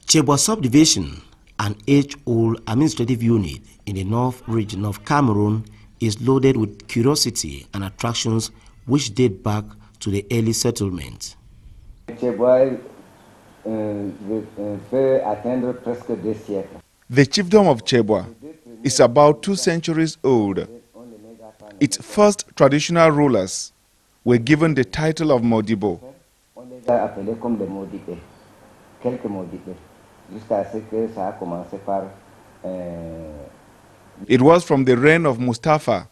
Chebwa subdivision, an age-old administrative unit in the north region of Cameroon, is loaded with curiosity and attractions which date back to the early settlement. Chebwa peut atteindre presque 2 siècles. The chiefdom of Chebwa is about 2 centuries old. Its first traditional rulers were given the title of Modibo. On les a appelés comme les Modibés, quelques Modibés, jusqu'à ce que ça a commencé par It was from the reign of Mustafa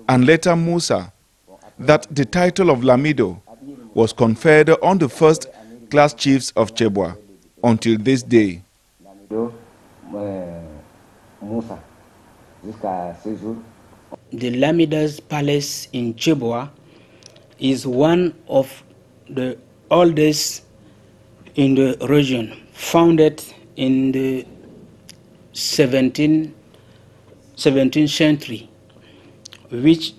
and later Musa that the title of Lamido was conferred on the first class chiefs of Chebwa until this day. Musa, jusqu'à ce jour. The Lamida's palace in Chebwa is one of the oldest in the region, founded in the 17th century, with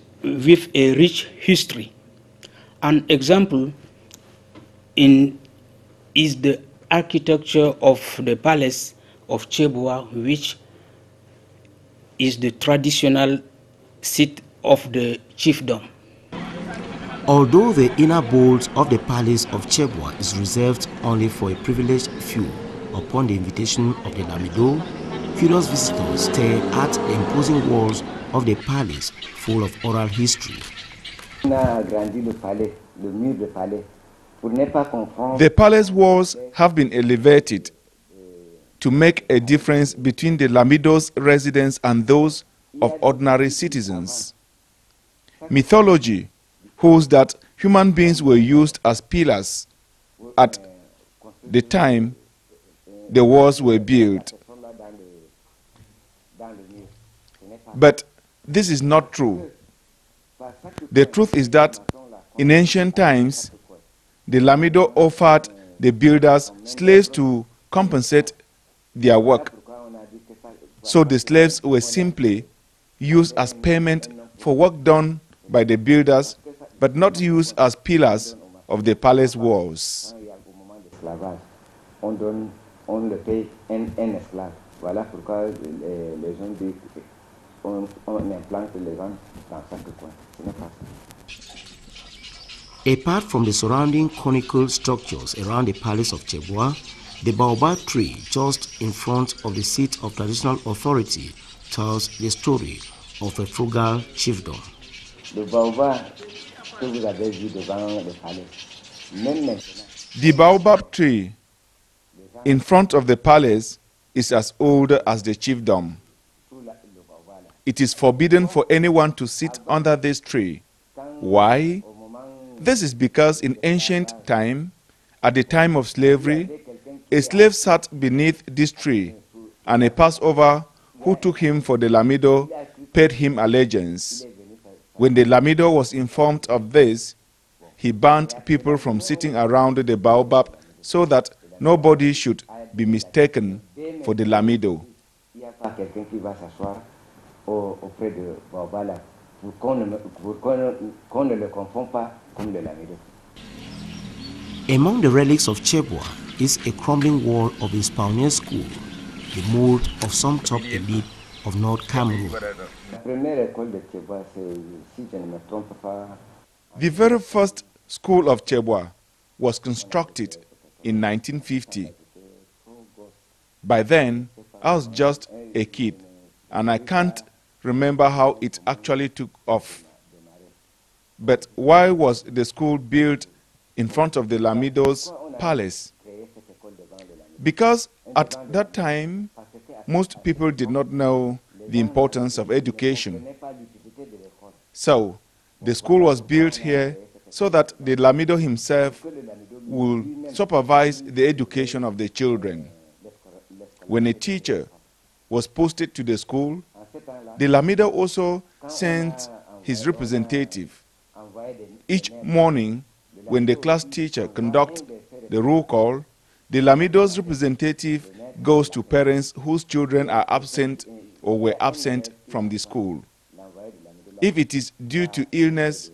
a rich history. An example is the architecture of the palace of Chebwa, which is the traditional seat of the chiefdom. Although the inner bolts of the palace of Chebwa is reserved only for a privileged few, upon the invitation of the Lamido, curious visitors stare at the imposing walls of the palace full of oral history. The palace walls have been elevated to make a difference between the Lamido's residents and those of ordinary citizens. Mythology holds that human beings were used as pillars at the time the walls were built. But this is not true. The truth is that in ancient times, the Lamido offered the builders slaves to compensate their work. So the slaves were simply used as payment for work done by the builders, but not used as pillars of the palace walls. On le paye un esclave. Voilà pourquoi les gens disent qu'on implante les gens dans chaque coin. Ce n'est pas ça. Apart from the surrounding conical structures around the palace of Chebwa, the baobab tree just in front of the seat of traditional authority tells the story of a frugal chiefdom. Le baobab que vous avez vu devant le palais, même maintenant. The baobab tree in front of the palace is as old as the chiefdom. It is forbidden for anyone to sit under this tree. Why? This is because in ancient time, at the time of slavery, a slave sat beneath this tree, and a Passover who took him for the Lamido paid him allegiance. When the Lamido was informed of this, he banned people from sitting around the baobab so that nobody should be mistaken for the Lamido. Among the relics of Chebwa is a crumbling wall of his pioneer school, the mold of some top elite of North Cameroon. The very first school of Chebwa was constructed in 1950. By then, I was just a kid, and I can't remember how it actually took off. But why was the school built in front of the Lamido's palace? Because at that time, most people did not know the importance of education. So, the school was built here so that the Lamido himself will supervise the education of the children. When a teacher was posted to the school, the Lamido also sent his representative. Each morning, when the class teacher conducts the roll call, the Lamido's representative goes to parents whose children are absent or were absent from the school. If it is due to illness,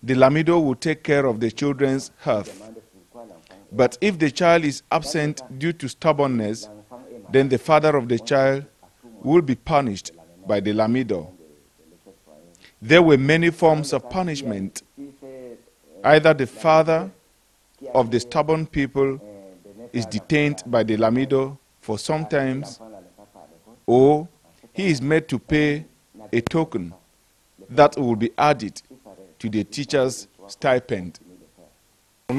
the Lamido will take care of the children's health. But if the child is absent due to stubbornness, then the father of the child will be punished by the LAMIDA. There were many forms of punishment. Either the father of the stubborn people is detained by the LAMIDA for some times, or he is made to pay a token that will be added to the teacher's stipend. We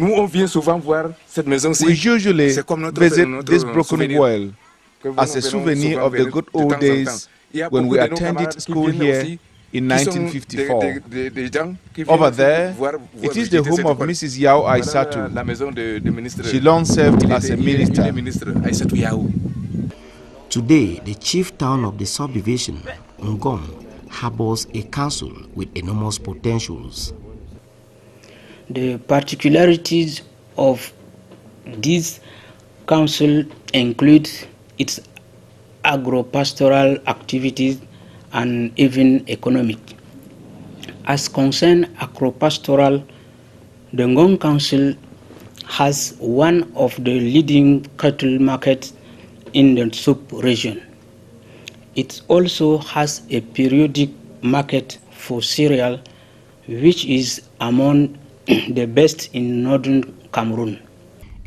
usually visit this broken well as a souvenir of the good old days when we attended school here in 1954. Over there, it is the home of Mrs. Yao Aissatou. She long served as a minister. Today, the chief town of the subdivision, Ngong, harbors a council with enormous potentials. The particularities of this council include its agro-pastoral activities and even economic. As concerns agro-pastoral, the Ngong Council has one of the leading cattle markets in the sub-region. It also has a periodic market for cereal, which is among the best in northern Cameroon.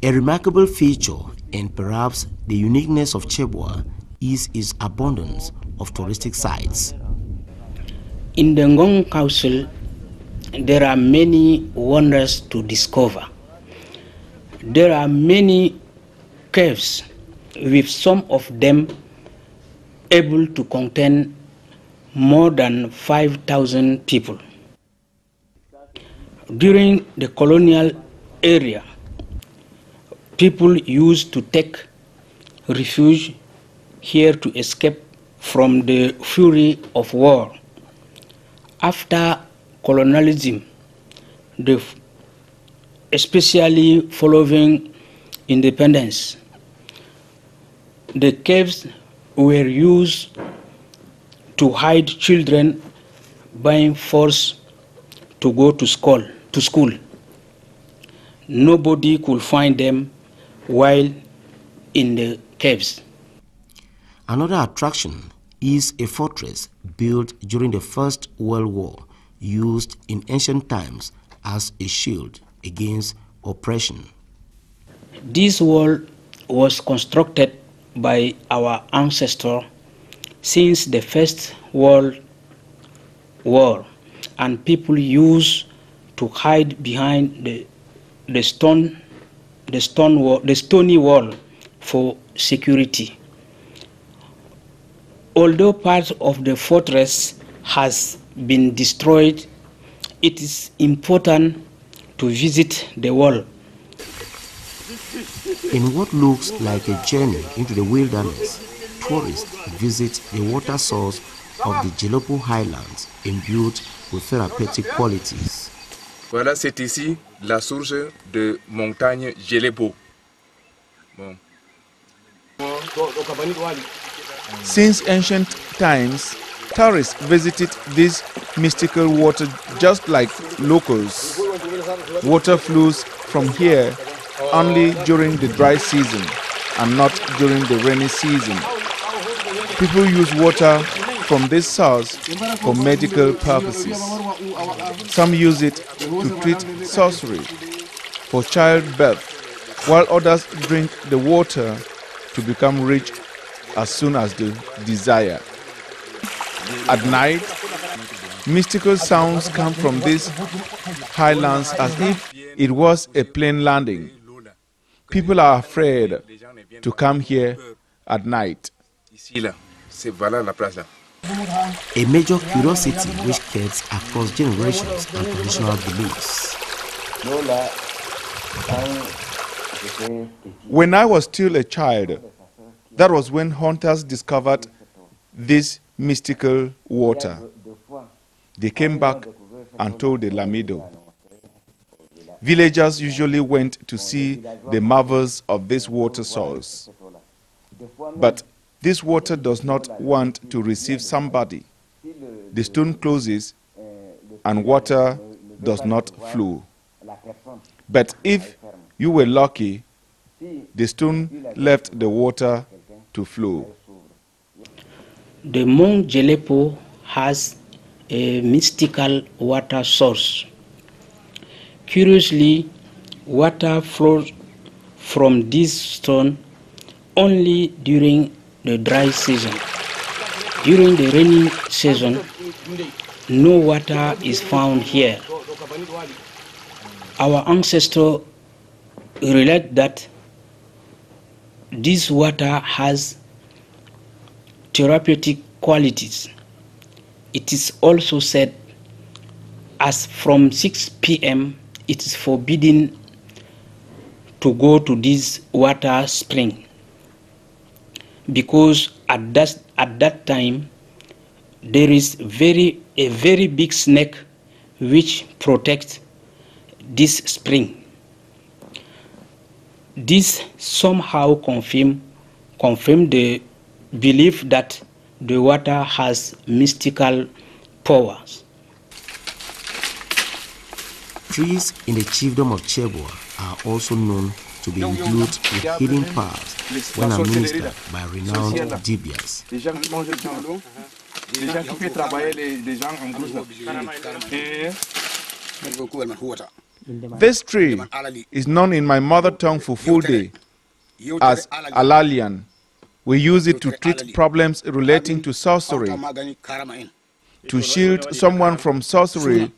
A remarkable feature and perhaps the uniqueness of Chebwa is its abundance of touristic sites. In the Ngong Council, there are many wonders to discover. There are many caves, with some of them able to contain more than 5,000 people. During the colonial era, people used to take refuge here to escape from the fury of war. After colonialism, especially following independence, the caves were used to hide children being forced to go to school. Nobody could find them while in the caves. Another attraction is a fortress built during the First World War, used in ancient times as a shield against oppression. This wall was constructed by our ancestors since the First World War, and people used to hide behind the stony wall for security. Although part of the fortress has been destroyed, it is important to visit the wall. In what looks like a journey into the wilderness, tourists visit the water source of the Jelopo Highlands, imbued with therapeutic qualities. Voilà, c'est ici la source de montagne Jelopo. Bon. Since ancient times, tourists visited this mystical water just like locals. Water flows from here only during the dry season and not during the rainy season. People use water from this source for medical purposes. Some use it to treat sorcery, for childbirth, while others drink the water to become rich as soon as they desire. At night, mystical sounds come from these highlands as if it was a plane landing. People are afraid to come here at night. A major curiosity which cuts across generations and traditional beliefs. When I was still a child, that was when hunters discovered this mystical water. They came back and told the LAMIDA. Villagers usually went to see the marvels of this water source. But this water does not want to receive somebody. The stone closes and water does not flow. But if you were lucky the stone left the water to flow. The Mont Jelepo has a mystical water source. Curiously, water flows from this stone only during the dry season. During the rainy season, no water is found here. Our ancestors relate that this water has therapeutic qualities. It is also said as from 6 p.m. it is forbidden to go to this water spring because at that time there is a very big snake which protects this spring. This somehow confirm the belief that the water has mystical powers. Trees in the chiefdom of Chebwa are also known to be imbued with healing powers when administered by renowned Dibias. This tree is known in my mother tongue Fulfulde as Alalian. We use it to treat problems relating to sorcery. To shield someone from sorcery,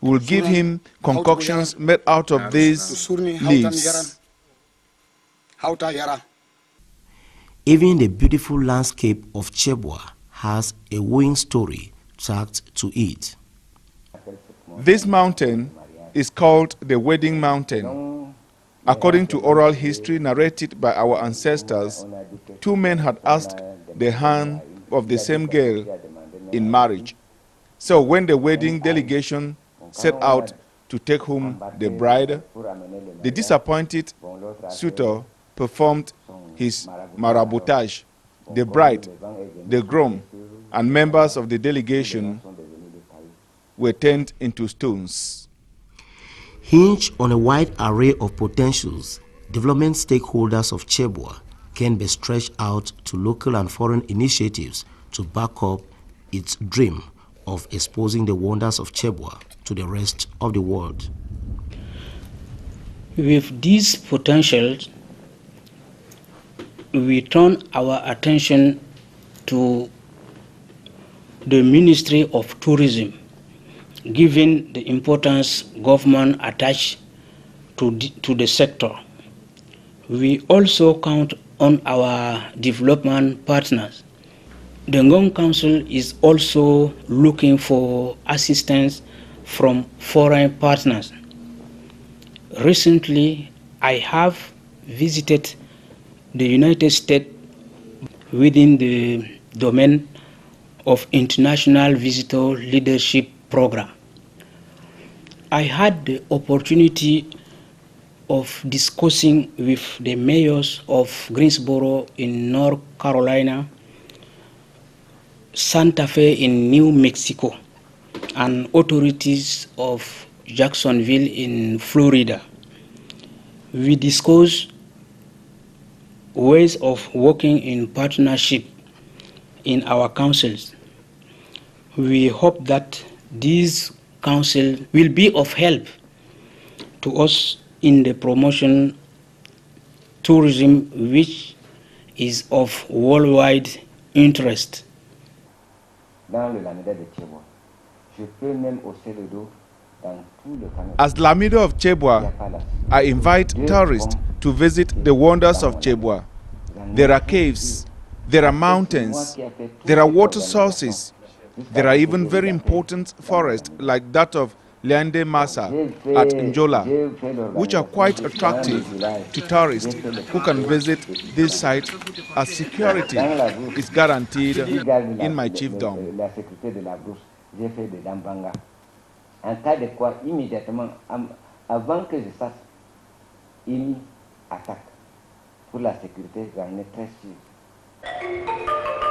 we will give him concoctions made out of these leaves. Even the beautiful landscape of Chebwa has a wooing story tacked to it. This mountain is called the Wedding Mountain. According to oral history narrated by our ancestors, two men had asked the hand of the same girl in marriage. So when the wedding delegation set out to take home the bride, the disappointed suitor performed his maraboutage. The bride, the groom, and members of the delegation were turned into stones. Hinged on a wide array of potentials, development stakeholders of Chebwa can be stretched out to local and foreign initiatives to back up its dream of exposing the wonders of Chebwa to the rest of the world. With these potentials, we turn our attention to the Ministry of Tourism, given the importance government attach to the sector. We also count on our development partners. The Ngong Council is also looking for assistance from foreign partners. Recently, I have visited the United States within the domain of International Visitor Leadership Program. I had the opportunity of discussing with the mayors of Greensboro in North Carolina, Santa Fe in New Mexico, and authorities of Jacksonville in Florida. We discussed ways of working in partnership in our councils. We hope that these councils will be of help to us in the promotion tourism, which is of worldwide interest. As LAMIDA of Chebwa, I invite tourists to visit the wonders of Chebwa. There are caves, there are mountains, there are water sources, there are even very important forests like that of Liande Masa at Njola, which are quite attractive to tourists who can visit this site as security is guaranteed in my chiefdom. En cas de quoi, immédiatement, avant que je sache, il attaque. Pour la sécurité, j'en ai très sûr.